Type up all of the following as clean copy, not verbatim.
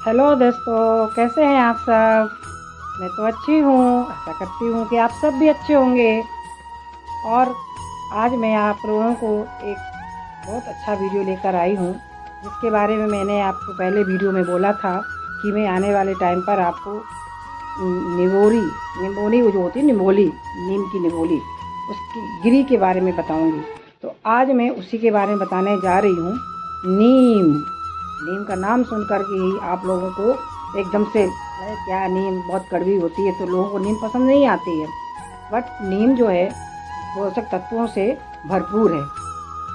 Hello दोस्तों, कैसे हैं आप सब। मैं तो अच्छी हूँ। आशा करती हूँ कि आप सब भी अच्छे होंगे। और आज मैं आप लोगों को एक बहुत अच्छा वीडियो लेकर आई हूँ, जिसके बारे में मैंने आपको पहले वीडियो में बोला था कि मैं आने वाले टाइम पर आपको निमोली निमोली जो होती है निमोली नीम की निमोली उसकी गिरी के बारे में बताऊंगी। तो आज मैं उसी के बारे में बताने जा रही हूँ। नीम नीम का नाम सुनकर के ही आप लोगों को एकदम से अरे क्या, नीम बहुत कड़वी होती है तो लोगों को नीम पसंद नहीं आती है। बट नीम जो है पोषक तत्वों से भरपूर है।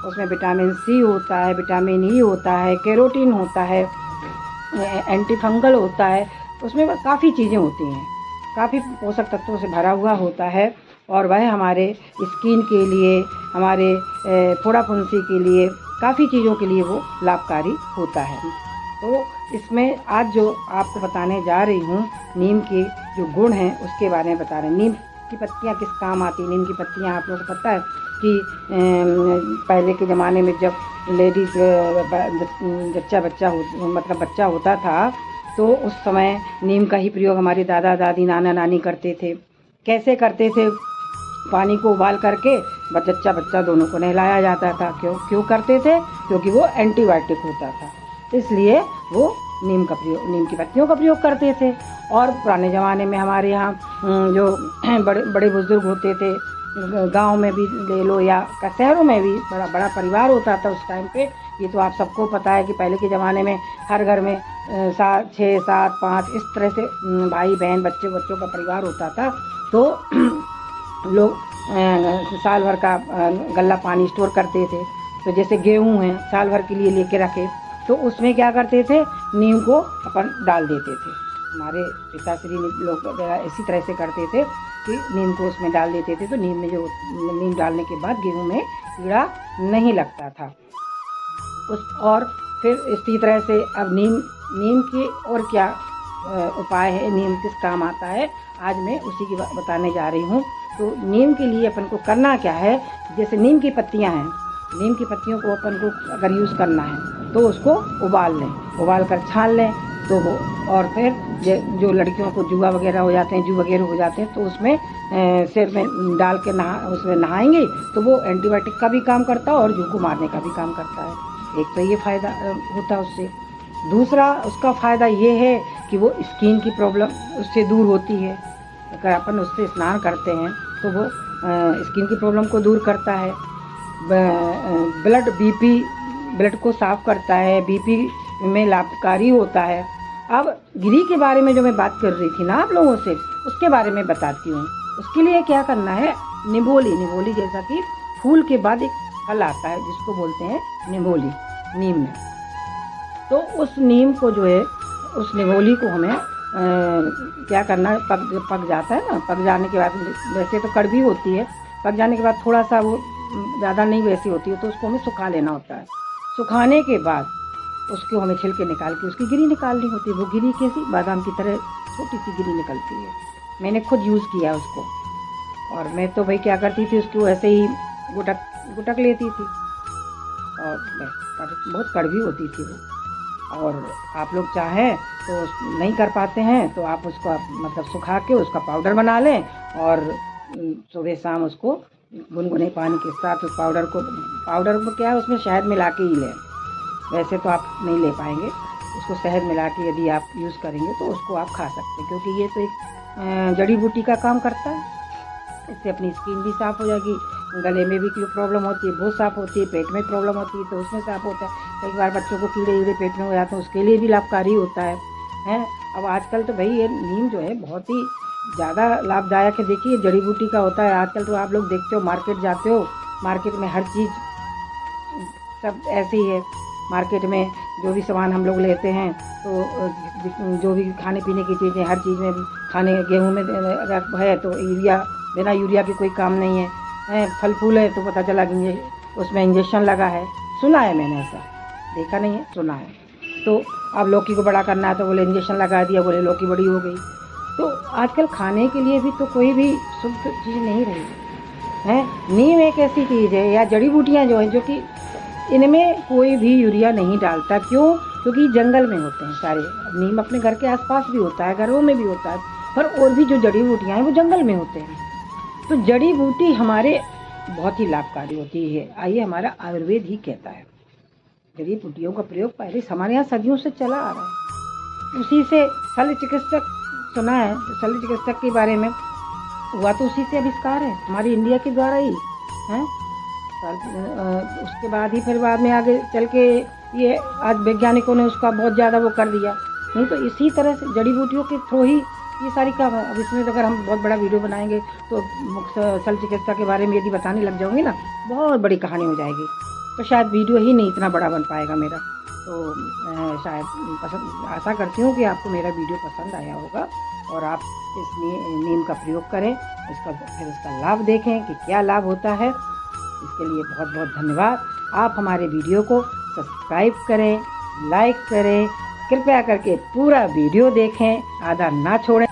उसमें विटामिन सी होता है, विटामिन ई होता है, कैरोटीन होता है, एंटी फंगल होता है। उसमें काफ़ी चीज़ें होती हैं, काफ़ी पोषक तत्वों से भरा हुआ होता है। और वह हमारे स्किन के लिए, हमारे फोड़ा फुंसी के लिए, काफ़ी चीज़ों के लिए वो लाभकारी होता है। तो इसमें आज जो आपको बताने जा रही हूँ, नीम के जो गुण हैं उसके बारे में बता रहे हैं। नीम की पत्तियाँ किस काम आती हैं। नीम की पत्तियाँ आप लोगों को पता है कि पहले के ज़माने में जब लेडीज़ बच्चा होता था तो उस समय नीम का ही प्रयोग हमारे दादा दादी नाना नानी करते थे। कैसे करते थे? पानी को उबाल करके बच्चा दोनों को नहलाया जाता था। क्यों करते थे? क्योंकि वो एंटीबायोटिक होता था, इसलिए वो नीम की पत्तियों का प्रयोग करते थे। और पुराने ज़माने में हमारे यहाँ जो बड़े बड़े बुजुर्ग होते थे, गांव में भी ले लो या शहरों में भी बड़ा बड़ा परिवार होता था उस टाइम पे। ये तो आप सबको पता है कि पहले के ज़माने में हर घर में 6, 7, 5 इस तरह से भाई बहन बच्चों का परिवार होता था। तो लोग साल भर का गल्ला पानी स्टोर करते थे। तो जैसे गेहूँ हैं साल भर के लिए लेके रखे, तो उसमें क्या करते थे, नीम को अपन डाल देते थे। हमारे पिताश्री लोग वगैरह इसी तरह से करते थे कि नीम को उसमें डाल देते थे। तो नीम डालने के बाद गेहूँ में कीड़ा नहीं लगता था। और फिर इसी तरह से अब नीम की और क्या उपाय है, नीम किस काम आता है, आज मैं उसी की बताने जा रही हूँ। तो नीम के लिए अपन को करना क्या है, जैसे नीम की पत्तियाँ हैं, नीम की पत्तियों को अपन को अगर यूज़ करना है तो उसको उबाल कर छान लें। तो वो और फिर जो लड़कियों को जू वगैरह हो जाते हैं तो उसमें सिर में डाल के उसमें नहाएंगे तो वो एंटीबायोटिक का भी काम करता है और जू को मारने का भी काम करता है। एक तो ये फ़ायदा होता है उससे। दूसरा उसका फ़ायदा ये है कि वो स्किन की प्रॉब्लम उससे दूर होती है। अगर अपन उससे स्नान करते हैं तो वो स्किन की प्रॉब्लम को दूर करता है। ब्लड को साफ़ करता है, बीपी में लाभकारी होता है। अब गिरी के बारे में जो मैं बात कर रही थी ना आप लोगों से, उसके बारे में बताती हूँ। उसके लिए क्या करना है, निमोली जैसा कि फूल के बाद एक फल आता है जिसको बोलते हैं निमोली, नीम में। तो उस नीम को जो है, उस निमोली को हमें क्या करना है, पक जाता है ना, पक जाने के बाद वैसे तो कड़वी होती है, पक जाने के बाद थोड़ा सा वो ज़्यादा नहीं वैसी होती है, तो उसको हमें सुखा लेना होता है। सुखाने के बाद उसको हमें छिलके निकाल के उसकी गिरी निकालनी होती है। वो गिरी कैसी, बादाम की तरह छोटी सी गिरी निकलती है। मैंने खुद यूज़ किया उसको। और मैं तो भाई क्या करती थी, उसको ऐसे ही गुटक लेती थी और बहुत कड़वी होती थी वो। और आप लोग चाहें तो नहीं कर पाते हैं तो आप उसको मतलब सुखा के उसका पाउडर बना लें और सुबह शाम उसको गुनगुने पानी के साथ उस पाउडर को क्या है, उसमें शहद मिला के ही लें। वैसे तो आप नहीं ले पाएंगे, उसको शहद मिला के यदि आप यूज़ करेंगे तो उसको आप खा सकते हैं, क्योंकि ये तो एक जड़ी बूटी का काम करता है। इससे अपनी स्किन भी साफ़ हो जाएगी, गले में भी कोई प्रॉब्लम होती है वो साफ़ होती है, पेट में प्रॉब्लम होती है तो उसमें साफ़ होता है। कई बार बच्चों को कीड़े पेट में हो जाते हैं, उसके लिए भी लाभकारी होता है। अब आजकल तो भाई ये नीम जो है बहुत ही ज़्यादा लाभदायक है। देखिए जड़ी बूटी का होता है। आजकल तो आप लोग देखते हो, मार्केट जाते हो, मार्केट में हर चीज़ सब ऐसे ही है। मार्केट में जो भी सामान हम लोग लेते हैं तो जो भी खाने पीने की चीज़ें, हर चीज़ में खाने, गेहूँ में अगर है तो बिना यूरिया के कोई काम नहीं है। फल फूल है तो पता चला कि उसमें इंजेक्शन लगा है। सुना है मैंने, ऐसा देखा नहीं है, सुना है। तो अब लौकी को बड़ा करना है तो बोले इंजेक्शन लगा दिया, बोले लौकी बड़ी हो गई। तो आजकल खाने के लिए भी तो कोई भी शुद्ध चीज़ नहीं रही है। नीम एक ऐसी चीज़ है या जड़ी बूटियाँ जो है, जो कि इनमें कोई भी यूरिया नहीं डालता। क्यों? क्योंकि जंगल में होते हैं सारे। नीम अपने घर के आसपास भी होता है, घरों में भी होता है, पर और भी जो जड़ी बूटियाँ हैं वो जंगल में होते हैं। तो जड़ी बूटी हमारे बहुत ही लाभकारी होती है। आइए, हमारा आयुर्वेद ही कहता है जड़ी बूटियों का प्रयोग पहले हमारे यहाँ सदियों से चला आ रहा है। उसी से शल्य चिकित्सक सुना है, शल्य चिकित्सक के बारे में हुआ तो उसी से आविष्कार है, हमारी इंडिया के द्वारा ही है। उसके बाद ही फिर बाद में आगे चल के ये आज वैज्ञानिकों ने उसका बहुत ज़्यादा वो कर दिया। नहीं तो इसी तरह से जड़ी बूटियों के थ्रू ही ये सारी काम है। अब इसमें अगर हम बहुत बड़ा वीडियो बनाएंगे तो शल्य चिकित्सा के बारे में यदि बताने लग जाऊँगी ना, बहुत बड़ी कहानी हो जाएगी, तो शायद वीडियो ही नहीं इतना बड़ा बन पाएगा मेरा। तो मैं शायद आशा करती हूँ कि आपको मेरा वीडियो पसंद आया होगा और आप इस नीम का प्रयोग करें, फिर इसका लाभ देखें कि क्या लाभ होता है। इसके लिए बहुत बहुत धन्यवाद। आप हमारे वीडियो को सब्सक्राइब करें, लाइक करें, कृपया करके पूरा वीडियो देखें, आधा ना छोड़ें।